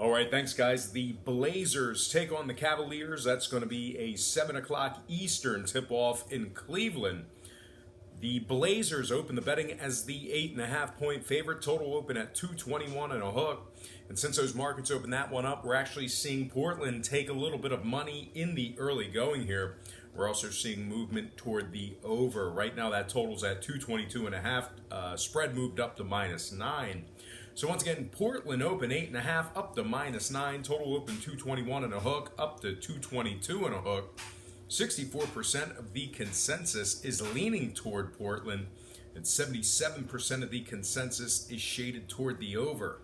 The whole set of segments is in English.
All right, thanks, guys. The Blazers take on the Cavaliers. That's going to be a 7 o'clock Eastern tip-off in Cleveland. The Blazers open the betting as the 8.5 point favorite. Total open at 221 and a hook. And since those markets opened that one up, we're actually seeing Portland take a little bit of money in the early going here. We're also seeing movement toward the over. Right now that total's at 222 and a half. Spread moved up to -9. So once again, Portland open 8.5 up to -9. Total open 221 and a hook up to 222 and a hook. 64% of the consensus is leaning toward Portland, and 77% of the consensus is shaded toward the over.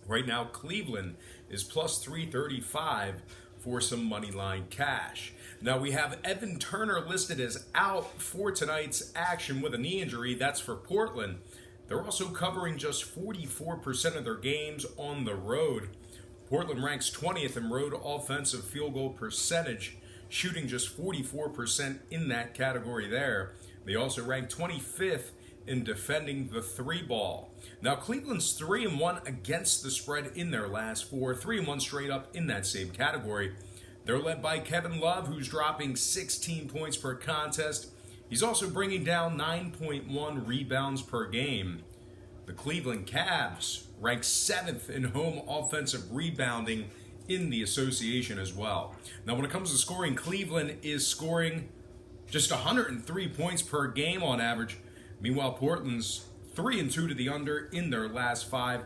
Right now, Cleveland is plus 335 for some money line cash. Now we have Evan Turner listed as out for tonight's action with a knee injury. That's for Portland. They're also covering just 44% of their games on the road. Portland ranks 20th in road offensive field goal percentage, shooting just 44% in that category there. They also rank 25th in defending the three ball. Now Cleveland's 3-1 against the spread in their last four, 3-1 straight up in that same category. They're led by Kevin Love, who's dropping 16 points per contest. He's also bringing down 9.1 rebounds per game. The Cleveland Cavs rank 7th in home offensive rebounding in the association as well. Now, when it comes to scoring, Cleveland is scoring just 103 points per game on average. Meanwhile, Portland's 3-2 to the under in their last 5.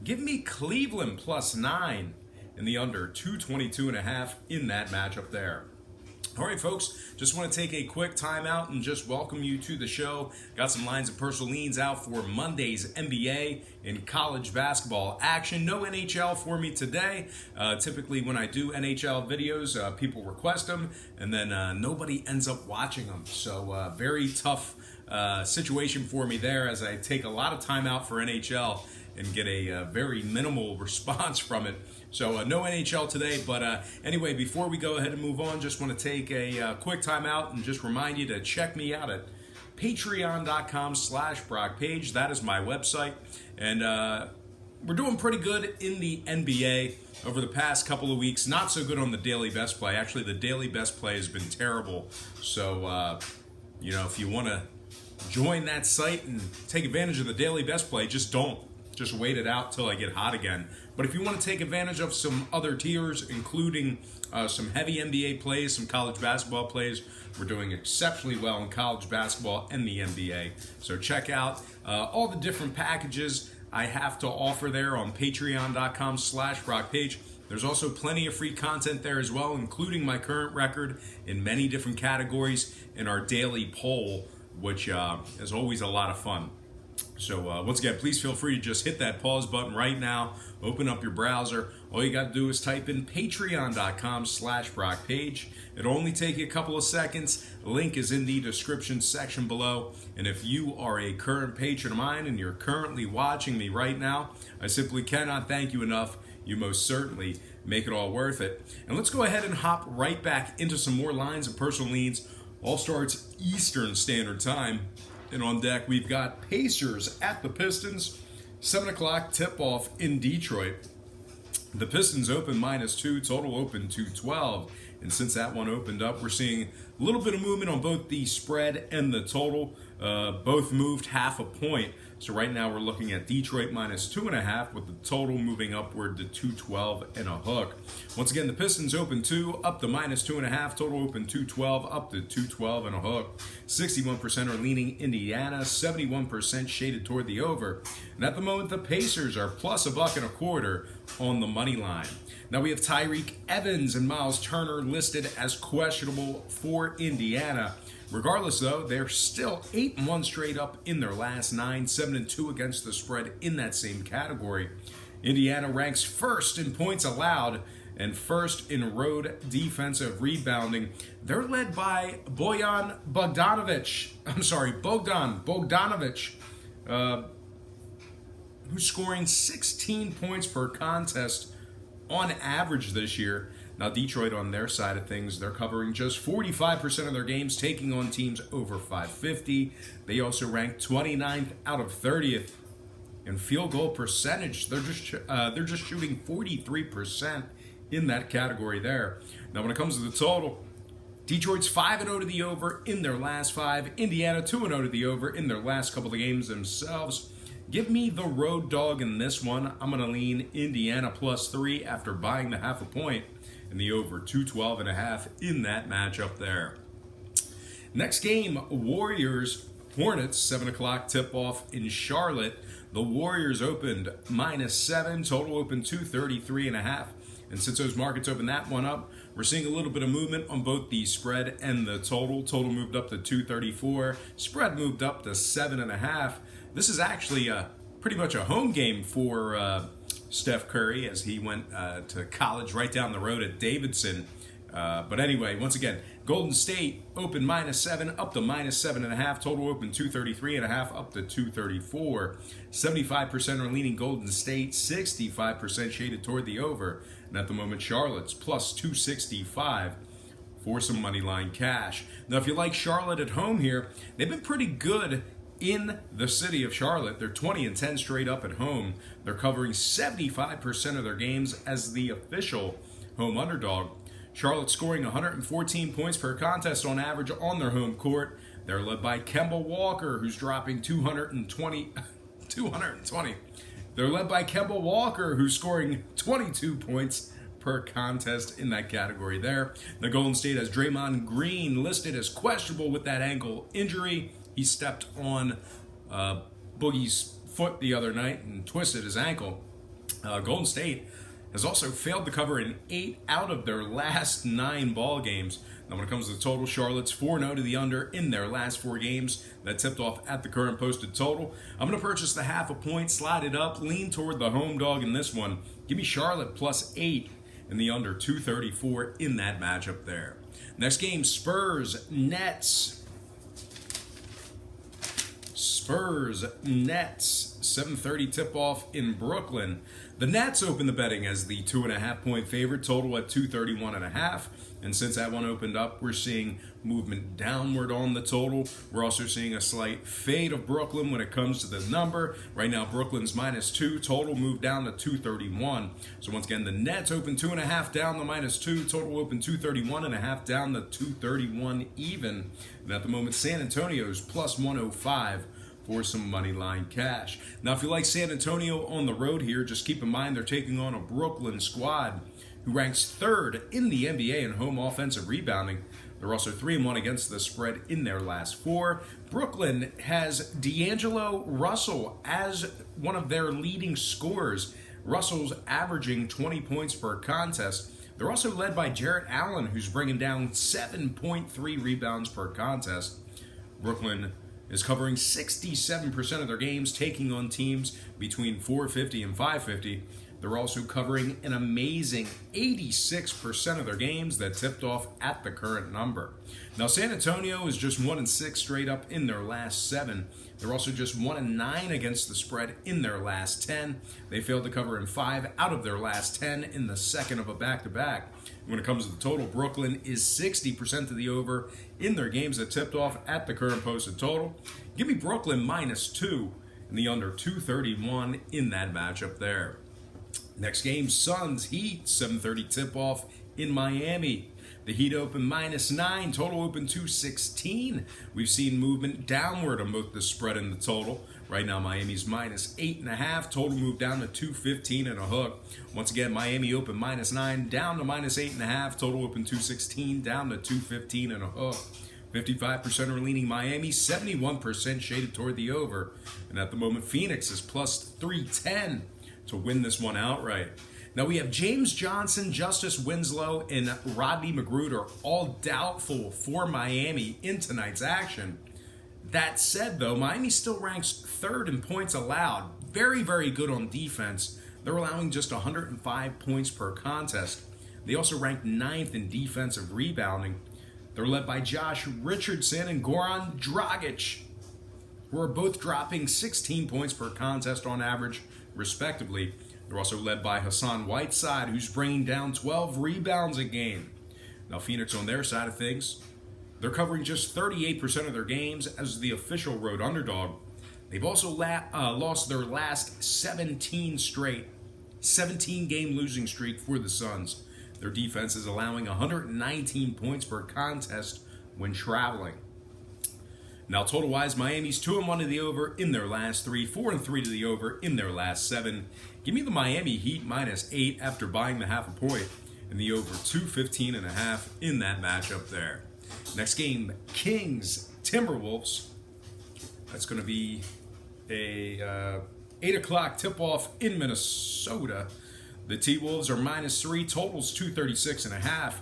Give me Cleveland plus 9 in the under, 222 and a half in that matchup there. All right, folks, just want to take a quick time out and just welcome you to the show. Got some lines of personal leans out for Monday's NBA and college basketball action. No NHL for me today. Typically, when I do NHL videos, people request them, and then nobody ends up watching them. So very tough situation for me there as I take a lot of time out for NHL and get a very minimal response from it. So no NHL today, but anyway, before we go ahead and move on, just want to take a quick time out and just remind you to check me out at patreon.com/BrockPage. That is my website, and we're doing pretty good in the NBA over the past couple of weeks. Not so good on the daily best play. Actually, the daily best play has been terrible. So, if you want to join that site and take advantage of the daily best play, just don't. Just wait it out till I get hot again. But if you want to take advantage of some other tiers, including some heavy NBA plays, some college basketball plays, we're doing exceptionally well in college basketball and the NBA. So check out all the different packages I have to offer there on patreon.com/BrockPage. There's also plenty of free content there as well, including my current record in many different categories in our daily poll, which is always a lot of fun. So once again, please feel free to just hit that pause button right now. Open up your browser. All you got to do is type in patreon.com/BrockPage. It'll only take you a couple of seconds. The link is in the description section below. And if you are a current patron of mine and you're currently watching me right now, I simply cannot thank you enough. You most certainly make it all worth it. And let's go ahead and hop right back into some more lines of personal leads. All starts Eastern Standard Time. And on deck, we've got Pacers at the Pistons, 7 o'clock tip-off in Detroit. The Pistons open -2, total open 212. And since that one opened up, we're seeing a little bit of movement on both the spread and the total. Both moved half a point. So right now we're looking at Detroit -2.5 with the total moving upward to 212 and a hook. Once again, the Pistons open 2 up to -2.5. Total open 212 up to 212 and a hook. 61% are leaning Indiana, 71% shaded toward the over. And at the moment, the Pacers are plus $1.25 on the money line. Now we have Tyreke Evans and Miles Turner listed as questionable for Indiana. Regardless, though, they're still 8-1 straight up in their last 9, 7-2 against the spread in that same category. Indiana ranks first in points allowed and first in road defensive rebounding. They're led by Bogdan Bogdanovic, who's scoring 16 points per contest on average this year. Now, Detroit, on their side of things, they're covering just 45% of their games, taking on teams over 550. They also rank 29th out of 30th And field goal percentage, they're just shooting 43% in that category there. Now, when it comes to the total, Detroit's 5-0 to the over in their last 5. Indiana 2-0 to the over in their last couple of games themselves. Give me the road dog in this one. I'm going to lean Indiana +3 after buying the half a point, and the over 212.5 in that matchup there. Next game, Warriors Hornets, 7 o'clock tip-off in Charlotte. The Warriors opened -7, total opened 233.5. And since those markets opened that one up, we're seeing a little bit of movement on both the spread and the total. Total moved up to 234. Spread moved up to 7.5. This is actually pretty much a home game for Steph Curry as he went to college right down the road at Davidson. But anyway, once again, Golden State opened -7 up to -7.5. Total open 233.5 up to 234. 75% are leaning Golden State, 65% shaded toward the over. And at the moment, Charlotte's +265 for some money line cash. Now, if you like Charlotte at home here, they've been pretty good in the city of Charlotte. They're 20-10 straight up at home. They're covering 75% of their games as the official home underdog. Charlotte scoring 114 points per contest on average on their home court. They're led by Kemba Walker, who's dropping 220. They're led by Kemba Walker, who's scoring 22 points per contest in that category there. The Golden State has Draymond Green listed as questionable with that ankle injury. He stepped on Boogie's foot the other night and twisted his ankle. Golden State has also failed to cover in 8 out of their last 9 ball games. Now, when it comes to the total, Charlotte's 4-0 to the under in their last 4 games. That tipped off at the current posted total. I'm going to purchase the half a point, slide it up, lean toward the home dog in this one. Give me Charlotte +8 and the under 234 in that matchup there. Next game, Spurs Nets. Spurs Nets, 7:30 tip-off in Brooklyn. The Nets open the betting as the 2.5-point favorite, total at 231.5. And since that one opened up, we're seeing movement downward on the total. We're also seeing a slight fade of Brooklyn when it comes to the number. Right now, Brooklyn's -2, total moved down to 231. So once again, the Nets open 2.5 down to -2, total open 231.5 down to 231 even. And at the moment, San Antonio's +105 for some money line cash. Now, if you like San Antonio on the road here, just keep in mind they're taking on a Brooklyn squad who ranks 3rd in the NBA in home offensive rebounding. They're also 3-1 against the spread in their last 4. Brooklyn has D'Angelo Russell as one of their leading scorers. Russell's averaging 20 points per contest. They're also led by Jarrett Allen, who's bringing down 7.3 rebounds per contest. Brooklyn is covering 67% of their games, taking on teams between 450 and 550. They're also covering an amazing 86% of their games that tipped off at the current number. Now, San Antonio is just 1-6 straight up in their last 7. They're also just 1-9 against the spread in their last 10. They failed to cover in 5 out of their last 10 in the second of a back-to-back. When it comes to the total, Brooklyn is 60% to the over in their games that tipped off at the current posted total. Give me Brooklyn -2 and the under 231 in that matchup there. Next game, Suns Heat, 7:30 tip-off in Miami. The Heat open -9, total open 216. We've seen movement downward on both the spread and the total. Right now, Miami's -8.5, total moved down to 215 and a hook. Once again, Miami open -9, down to -8.5, total open 216, down to 215 and a hook. 55% are leaning Miami, 71% shaded toward the over. And at the moment, Phoenix is +310 to win this one outright. Now we have James Johnson, Justice Winslow, and Rodney McGruder all doubtful for Miami in tonight's action. That said, though, Miami still ranks 3rd in points allowed. Very, very good on defense. They're allowing just 105 points per contest. They also rank 9th in defensive rebounding. They're led by Josh Richardson and Goran Dragic, who are both dropping 16 points per contest on average, respectively. They're also led by Hassan Whiteside, who's bringing down 12 rebounds a game. Now, Phoenix on their side of things, they're covering just 38% of their games as the official road underdog. They've also lost their last 17 straight, 17-game losing streak for the Suns. Their defense is allowing 119 points per contest when traveling. Now, total-wise, Miami's 2-1 to the over in their last 3, 4-3 to the over in their last 7. Give me the Miami Heat -8 after buying the half a point, and the over 215.5 in that matchup there. Next game, Kings Timberwolves. That's going to be a 8 o'clock tip-off in Minnesota. The T-Wolves are -3, totals 236.5.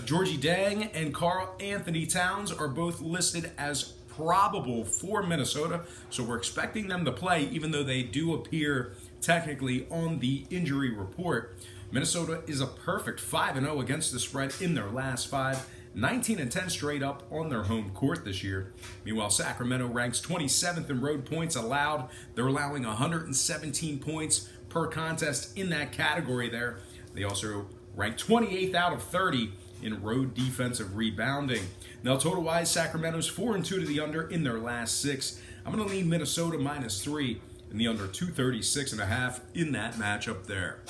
Georgie Dang and Karl Anthony Towns are both listed as probable for Minnesota, so we're expecting them to play, even though they do appear technically on the injury report. Minnesota is a perfect 5-0 against the spread in their last 5, 19-10 straight up on their home court this year. Meanwhile, Sacramento ranks 27th in road points allowed. They're allowing 117 points per contest in that category there. They also rank 28th out of 30 in road defensive rebounding. Now, total-wise, Sacramento's 4-2 to the under in their last 6. I'm going to lean Minnesota -3 and the under 236.5 in that matchup there.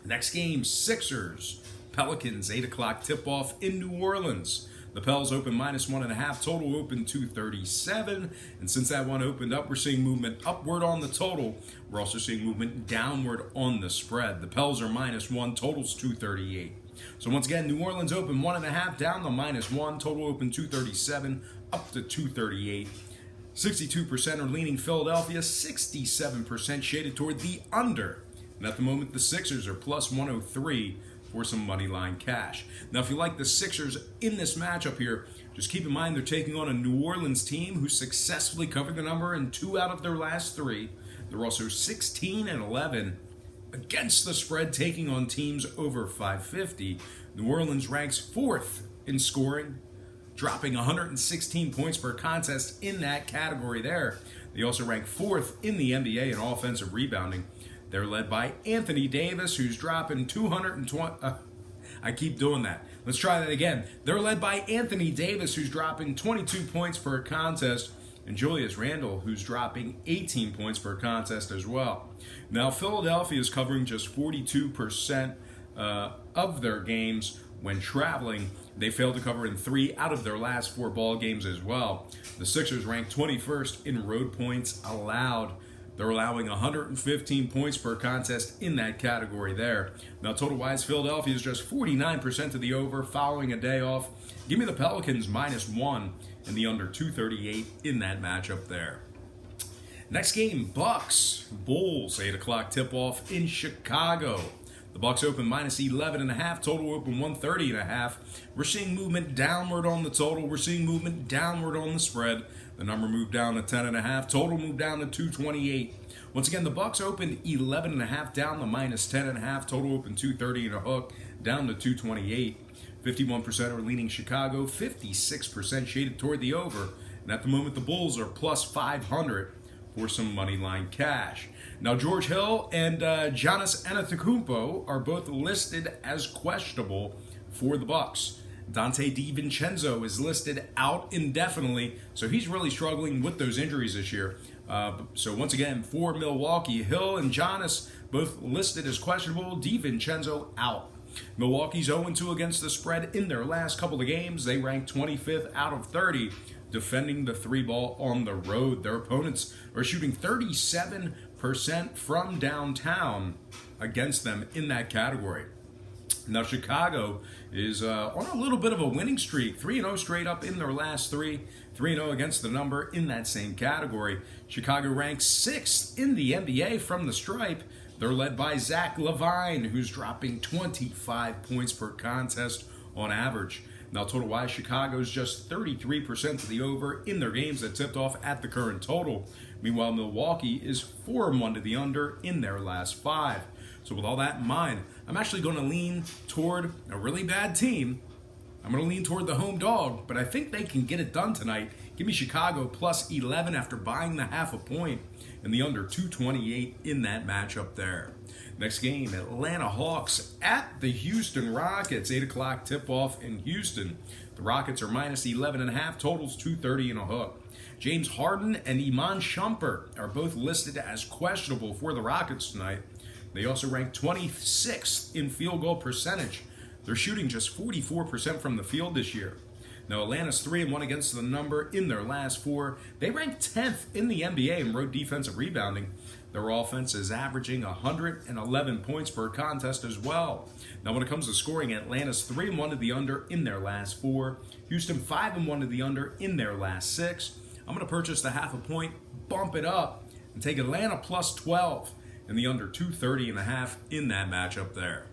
Next game, Sixers. Pelicans, 8 o'clock tip-off in New Orleans. The Pels open -1.5, total open 237. And since that one opened up, we're seeing movement upward on the total. We're also seeing movement downward on the spread. The Pels are -1, totals 238. So once again, New Orleans open 1.5, down to -1, total open 237, up to 238. 62% are leaning Philadelphia, 67% shaded toward the under. And at the moment, the Sixers are +103 for some money line cash. Now, if you like the Sixers in this matchup here, just keep in mind they're taking on a New Orleans team who successfully covered the number in 2 out of their last 3. They're also 16-11 against the spread, taking on teams over 550. New Orleans ranks 4th in scoring, dropping 116 points per contest in that category there. They also rank 4th in the NBA in offensive rebounding. They're led by Anthony Davis, who's dropping 220. I keep doing that. Let's try that again. They're led by Anthony Davis, who's dropping 22 points per contest, and Julius Randle, who's dropping 18 points per contest as well. Now, Philadelphia is covering just 42% of their games when traveling. They failed to cover in 3 out of their last 4 ball games as well. The Sixers rank 21st in road points allowed. They're allowing 115 points per contest in that category there. Now, total-wise, Philadelphia is just 49% to the over following a day off. Give me the Pelicans -1 and the under 238 in that matchup there. Next game, Bucks Bulls, 8 o'clock tip-off in Chicago. The Bucks open -11.5, total open 130.5. We're seeing movement downward on the total. We're seeing movement downward on the spread. The number moved down to 10.5. Total moved down to 228. Once again, the Bucks opened 11.5, down to -10.5. Total open 230 and a hook, down to 228. 51% are leaning Chicago. 56% shaded toward the over. And at the moment, the Bulls are +500 for some money line cash. Now, George Hill and Giannis Antetokounmpo are both listed as questionable for the Bucks. Dante DiVincenzo is listed out indefinitely, so he's really struggling with those injuries this year. So once again, for Milwaukee, Hill and Giannis both listed as questionable, DiVincenzo out. Milwaukee's 0-2 against the spread in their last couple of games. They rank 25th out of 30, defending the 3-ball on the road. Their opponents are shooting 37% from downtown against them in that category. Now, Chicago is on a little bit of a winning streak, 3-0 straight up in their last 3, 3-0 against the number in that same category. Chicago ranks 6th in the NBA from the stripe. They're led by Zach LaVine, who's dropping 25 points per contest on average. Now, total-wise, Chicago's just 33% to the over in their games that tipped off at the current total. Meanwhile, Milwaukee is 4-1 to the under in their last 5. So with all that in mind, I'm actually going to lean toward a really bad team. I'm going to lean toward the home dog, but I think they can get it done tonight. Give me Chicago +11 after buying the half a point and the under 228 in that matchup there. Next game, Atlanta Hawks at the Houston Rockets, 8 o'clock tip-off in Houston. The Rockets are -11.5, totals 230 and a hook. James Harden and Iman Shumpert are both listed as questionable for the Rockets tonight. They also rank 26th in field goal percentage. They're shooting just 44% from the field this year. Now, Atlanta's 3-1 against the number in their last 4. They rank 10th in the NBA in road defensive rebounding. Their offense is averaging 111 points per contest as well. Now, when it comes to scoring, Atlanta's 3-1 to the under in their last 4. Houston 5-1 to the under in their last 6. I'm going to purchase the half a point, bump it up, and take Atlanta plus 12 and the under 230.5 in that matchup there.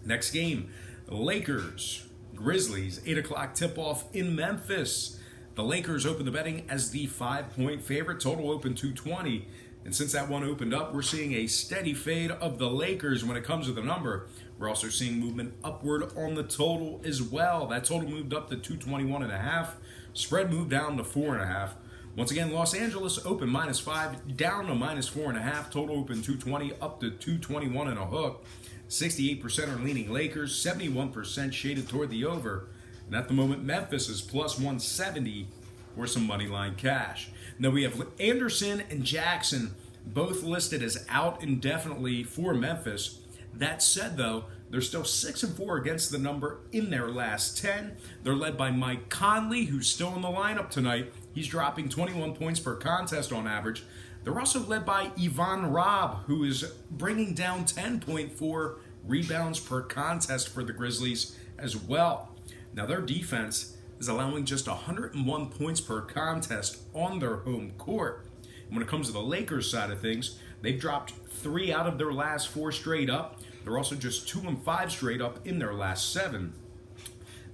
Next game, Lakers, Grizzlies, 8 o'clock tip-off in Memphis. The Lakers open the betting as the 5-point favorite. Total open 220. And since that one opened up, we're seeing a steady fade of the Lakers when it comes to the number. We're also seeing movement upward on the total as well. That total moved up to 221.5. Spread moved down to 4.5. Once again, Los Angeles open -5, down to -4.5. Total open 220, up to 221 and a hook. 68% are leaning Lakers, 71% shaded toward the over. And at the moment, Memphis is plus 170 for some money line cash. Now we have Anderson and Jackson both listed as out indefinitely for Memphis. That said, though, they're still 6-4 against the number in their last 10. They're led by Mike Conley, who's still in the lineup tonight. He's dropping 21 points per contest on average. They're also led by Ivan Robb, who is bringing down 10.4 rebounds per contest for the Grizzlies as well. Now, their defense is allowing just 101 points per contest on their home court. And when it comes to the Lakers side of things, they've dropped 3 out of their last 4 straight up. They're also just 2-5 straight up in their last 7.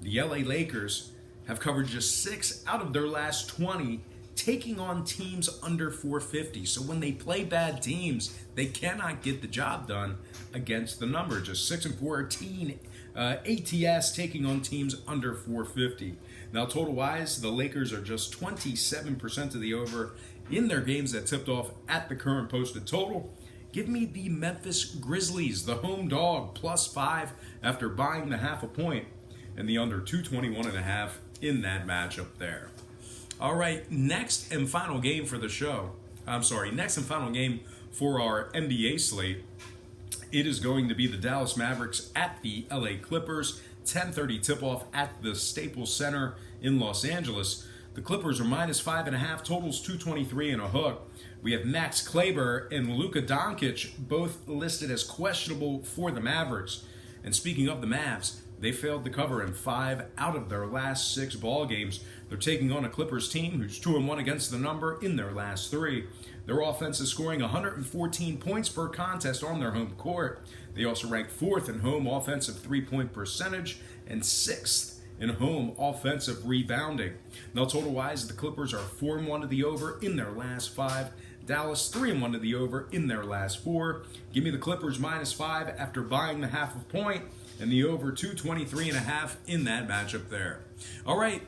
The LA Lakers have covered just 6 out of their last 20, taking on teams under 450. So when they play bad teams, they cannot get the job done against the number. Just 6-14 ATS taking on teams under 450. Now, total-wise, the Lakers are just 27% of the over in their games that tipped off at the current posted total. Give me the Memphis Grizzlies, the home dog, +5 after buying the half a point, and the under 221.5 in that matchup there. All right, next and final game for the show. Next and final game for our NBA slate. It is going to be the Dallas Mavericks at the LA Clippers. 10:30 tip-off at the Staples Center in Los Angeles. The Clippers are -5.5, totals 223 and a hook. We have Max Kleber and Luka Doncic both listed as questionable for the Mavericks. And speaking of the Mavs, they failed to cover in 5 out of their last 6 ball games. They're taking on a Clippers team who's 2-1 against the number in their last 3. Their offense is scoring 114 points per contest on their home court. They also rank 4th in home offensive 3-point percentage and 6th in home offensive rebounding. Now, total-wise, the Clippers are 4-1 to the over in their last 5. Dallas 3-1 to the over in their last 4. Give me the Clippers -5 after buying the half a point, and the over 223.5 in that matchup there. All right,